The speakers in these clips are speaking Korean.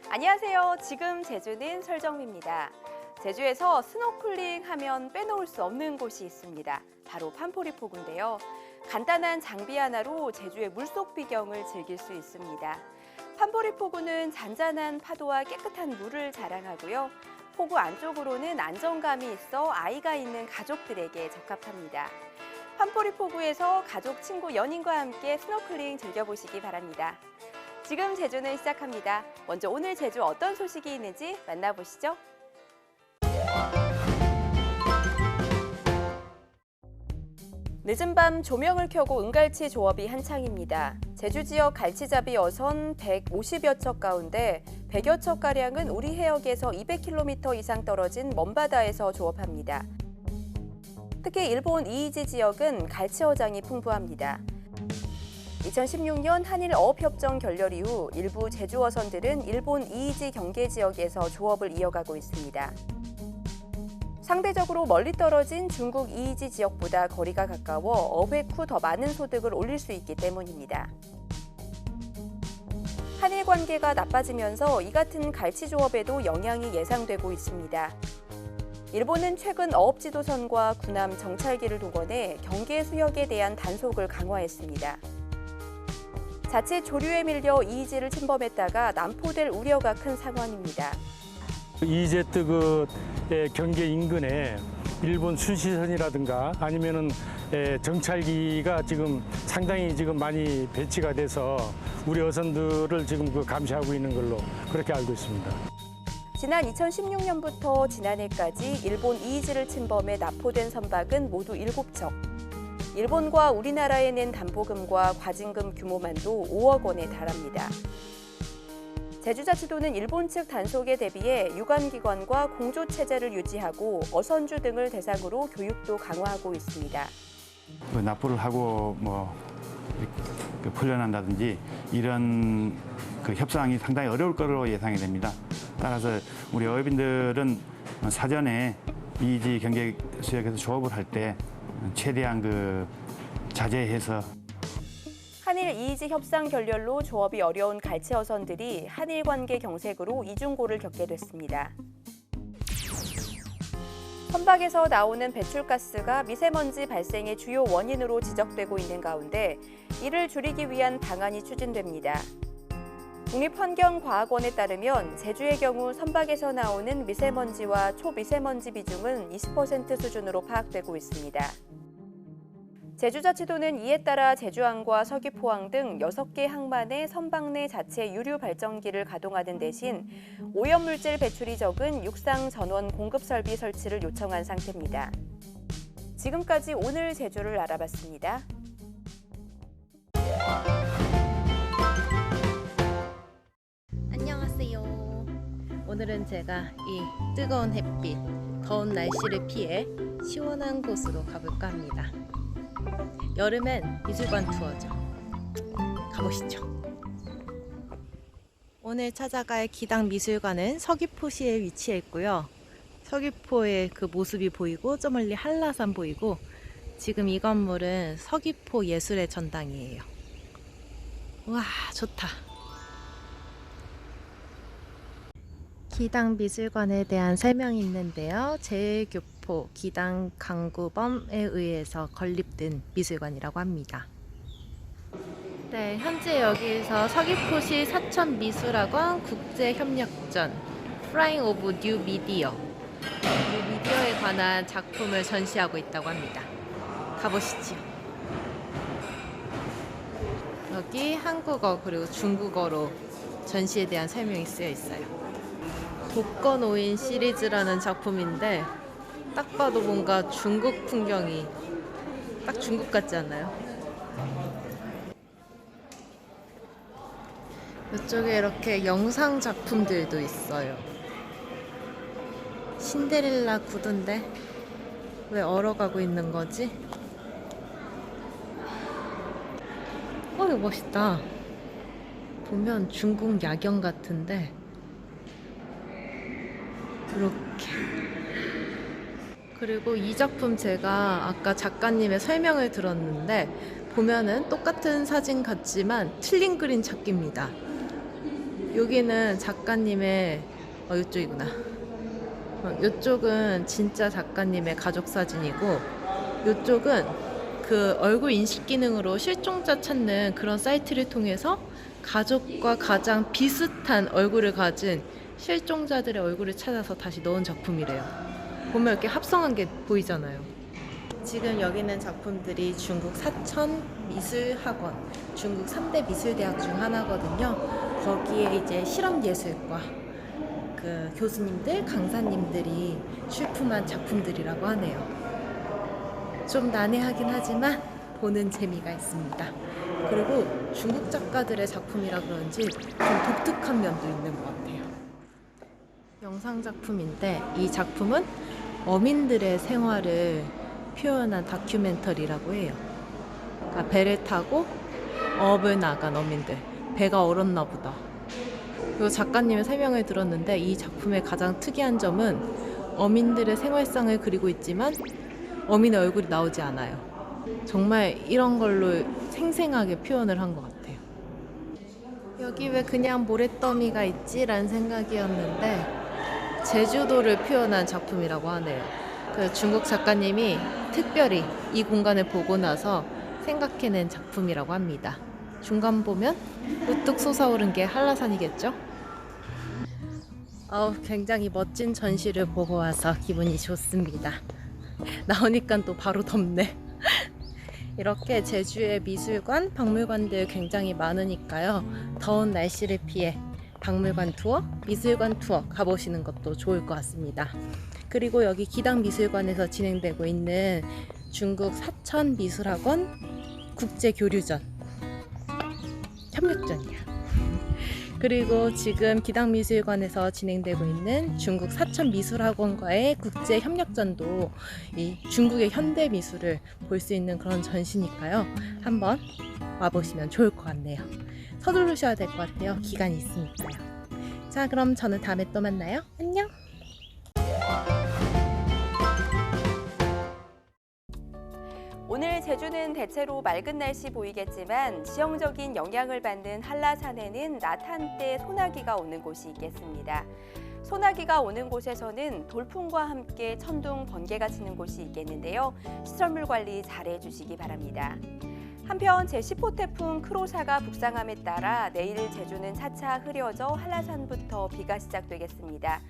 안녕하세요. 지금 제주는 설정미입니다. 제주에서 스노클링 하면 빼놓을 수 없는 곳이 있습니다. 바로 판포리포구인데요. 간단한 장비 하나로 제주의 물속 비경을 즐길 수 있습니다. 판포리포구는 잔잔한 파도와 깨끗한 물을 자랑하고요. 포구 안쪽으로는 안정감이 있어 아이가 있는 가족들에게 적합합니다. 판포리포구에서 가족, 친구, 연인과 함께 스노클링 즐겨보시기 바랍니다. 지금 제주는 시작합니다. 먼저 오늘 제주 어떤 소식이 있는지 만나보시죠. 늦은 밤 조명을 켜고 은갈치 조업이 한창입니다. 제주 지역 갈치잡이 어선 150여 척 가운데 100여 척가량은 우리 해역에서 200km 이상 떨어진 먼바다에서 조업합니다. 특히 일본 이이지 지역은 갈치 어장이 풍부합니다. 2016년 한일 어업협정 결렬 이후 일부 제주 어선들은 일본 이이지 경계 지역에서 조업을 이어가고 있습니다. 상대적으로 멀리 떨어진 중국 이이지 지역보다 거리가 가까워 어획 후 더 많은 소득을 올릴 수 있기 때문입니다. 한일 관계가 나빠지면서 이 같은 갈치 조업에도 영향이 예상되고 있습니다. 일본은 최근 어업지도선과 군함 정찰기를 동원해 경계 수역에 대한 단속을 강화했습니다. 자칫 조류에 밀려 이이지를 침범했다가 남포될 우려가 큰 상황입니다. EEZ 경계 인근에 일본 순시선이라든가 아니면은 정찰기가 지금 상당히 지금 많이 배치가 돼서 우리 어선들을 지금 감시하고 있는 걸로 그렇게 알고 있습니다. 지난 2016년부터 지난해까지 일본 이이지를 침범해 납포된 선박은 모두 7척. 일본과 우리나라에 낸 담보금과 과징금 규모만도 5억 원에 달합니다. 제주자치도는 일본 측 단속에 대비해 유관기관과 공조체제를 유지하고 어선주 등을 대상으로 교육도 강화하고 있습니다. 납부를 하고 풀려난다든지 이런 협상이 상당히 어려울 거로 예상이 됩니다. 따라서 우리 어업인들은 사전에 이이지 경계 수역에서 조업을 할 때 최대한 자제해서 한일 이이지 협상 결렬로 조업이 어려운 갈치 어선들이 한일 관계 경색으로 이중고를 겪게 됐습니다. 선박에서 나오는 배출가스가 미세먼지 발생의 주요 원인으로 지적되고 있는 가운데 이를 줄이기 위한 방안이 추진됩니다. 국립환경과학원에 따르면 제주의 경우 선박에서 나오는 미세먼지와 초미세먼지 비중은 20% 수준으로 파악되고 있습니다. 제주자치도는 이에 따라 제주항과 서귀포항 등 6개 항만에 선박 내 자체 유류 발전기를 가동하는 대신 오염물질 배출이 적은 육상 전원 공급 설비 설치를 요청한 상태입니다. 지금까지 오늘 제주를 알아봤습니다. 안녕하세요. 오늘은 제가 이 뜨거운 햇빛, 더운 날씨를 피해 시원한 곳으로 가볼까 합니다. 여름엔 미술관 투어죠. 가보시죠. 오늘 찾아갈 기당 미술관은 서귀포시에 위치해 있고요. 서귀포의 그 모습이 보이고 저 멀리 한라산 보이고 지금 이 건물은 서귀포 예술의 전당이에요. 우와, 좋다. 기당 미술관에 대한 설명이 있는데요. 제일교포 기당 강구범에 의해서 건립된 미술관이라고 합니다. 네, 현재 여기에서 서귀포시 사천미술학원 국제협력전 Flying of New Media 미디어에 관한 작품을 전시하고 있다고 합니다. 가보시죠. 여기 한국어 그리고 중국어로 전시에 대한 설명이 쓰여 있어요. 독거노인 시리즈라는 작품인데 딱 봐도 뭔가 중국 풍경이 딱 중국 같지 않나요? 이쪽에 이렇게 영상 작품들도 있어요. 신데렐라 구두인데 왜 얼어가고 있는 거지? 이거 멋있다. 보면 중국 야경 같은데 이렇게 그리고 이 작품 제가 아까 작가님의 설명을 들었는데 보면은 똑같은 사진 같지만 틀린 그림 찾기입니다. 여기는 작가님의 이쪽이구나. 이쪽은 진짜 작가님의 가족 사진이고 이쪽은 그 얼굴 인식 기능으로 실종자 찾는 그런 사이트를 통해서 가족과 가장 비슷한 얼굴을 가진 실종자들의 얼굴을 찾아서 다시 넣은 작품이래요. 보면 이렇게 합성한 게 보이잖아요. 지금 여기는 작품들이 중국 사천 미술학원, 중국 3대 미술대학 중 하나거든요. 거기에 이제 실험예술과 그 교수님들, 강사님들이 출품한 작품들이라고 하네요. 좀 난해하긴 하지만 보는 재미가 있습니다. 그리고 중국 작가들의 작품이라 그런지 좀 독특한 면도 있는 것 같아요. 영상 작품인데 이 작품은 어민들의 생활을 표현한 다큐멘터리라고 해요. 그러니까 배를 타고 어업을 나간 어민들, 배가 얼었나 보다. 그리고 작가님의 설명을 들었는데 이 작품의 가장 특이한 점은 어민들의 생활상을 그리고 있지만 어민의 얼굴이 나오지 않아요. 정말 이런 걸로 생생하게 표현을 한 것 같아요. 여기 왜 그냥 모래더미가 있지? 라는 생각이었는데 제주도를 표현한 작품이라고 하네요. 그 중국 작가님이 특별히 이 공간을 보고 나서 생각해낸 작품이라고 합니다. 중간 보면 우뚝 솟아오른 게 한라산이겠죠? 굉장히 멋진 전시를 보고 와서 기분이 좋습니다. 나오니까 또 바로 덥네. 이렇게 제주의 미술관, 박물관들 굉장히 많으니까요. 더운 날씨를 피해 박물관 투어, 미술관 투어 가보시는 것도 좋을 것 같습니다. 그리고 여기 기당미술관에서 진행되고 있는 중국 사천미술학원 국제교류전 협력전이야. 그리고 지금 기당미술관에서 진행되고 있는 중국 사천미술학원과의 국제협력전도 이 중국의 현대미술을 볼 수 있는 그런 전시니까요. 한번 와보시면 좋을 것 같네요. 서두르셔야 될 것 같아요. 기간이 있으니까요. 자, 그럼 저는 다음에 또 만나요. 안녕! 오늘 제주는 대체로 맑은 날씨 보이겠지만 지형적인 영향을 받는 한라산에는 낮 한때 소나기가 오는 곳이 있겠습니다. 소나기가 오는 곳에서는 돌풍과 함께 천둥, 번개가 치는 곳이 있겠는데요. 시설물 관리 잘 해주시기 바랍니다. 한편 제10호 태풍 크로사가 북상함에 따라 내일 제주는 차차 흐려져 한라산부터 비가 시작되겠습니다.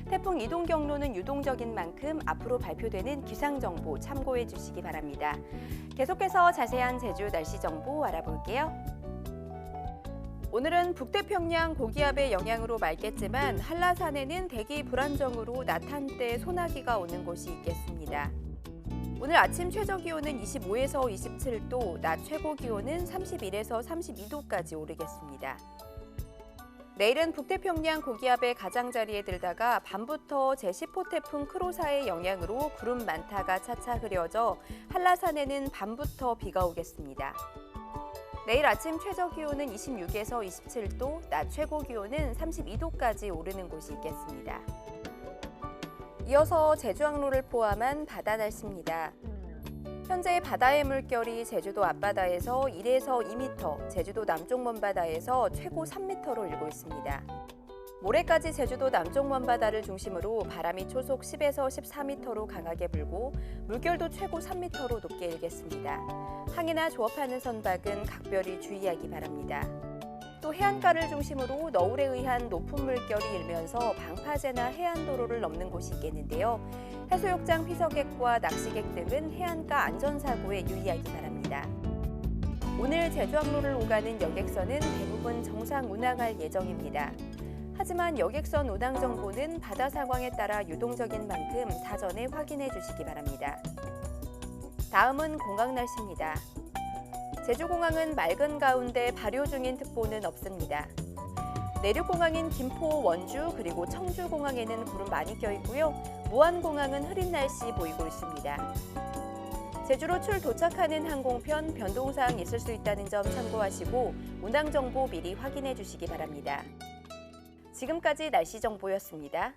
태풍 이동 경로는 유동적인 만큼 앞으로 발표되는 기상정보 참고해 주시기 바랍니다. 계속해서 자세한 제주 날씨 정보 알아볼게요. 오늘은 북태평양 고기압의 영향으로 맑겠지만 한라산에는 대기 불안정으로 낮 한때 소나기가 오는 곳이 있겠습니다. 오늘 아침 최저기온은 25에서 27도, 낮 최고기온은 31에서 32도까지 오르겠습니다. 내일은 북태평양 고기압의 가장자리에 들다가 밤부터 제10호 태풍 크로사의 영향으로 구름 많다가 차차 흐려져 한라산에는 밤부터 비가 오겠습니다. 내일 아침 최저기온은 26에서 27도, 낮 최고기온은 32도까지 오르는 곳이 있겠습니다. 이어서 제주항로를 포함한 바다 날씨입니다. 현재 바다의 물결이 제주도 앞바다에서 1에서 2m, 제주도 남쪽 먼바다에서 최고 3m로 일고 있습니다. 모레까지 제주도 남쪽 먼바다를 중심으로 바람이 초속 10에서 14m로 강하게 불고 물결도 최고 3m로 높게 일겠습니다. 항해나 조업하는 선박은 각별히 주의하기 바랍니다. 또 해안가를 중심으로 너울에 의한 높은 물결이 일면서 방파제나 해안도로를 넘는 곳이 있겠는데요. 해수욕장 피서객과 낚시객 등은 해안가 안전사고에 유의하기 바랍니다. 오늘 제주항로를 오가는 여객선은 대부분 정상 운항할 예정입니다. 하지만 여객선 운항 정보는 바다 상황에 따라 유동적인 만큼 사전에 확인해 주시기 바랍니다. 다음은 공항 날씨입니다. 제주공항은 맑은 가운데 발효 중인 특보는 없습니다. 내륙공항인 김포, 원주, 그리고 청주공항에는 구름 많이 껴있고요. 무안공항은 흐린 날씨 보이고 있습니다. 제주로 도착하는 항공편 변동사항 있을 수 있다는 점 참고하시고 운항 정보 미리 확인해 주시기 바랍니다. 지금까지 날씨 정보였습니다.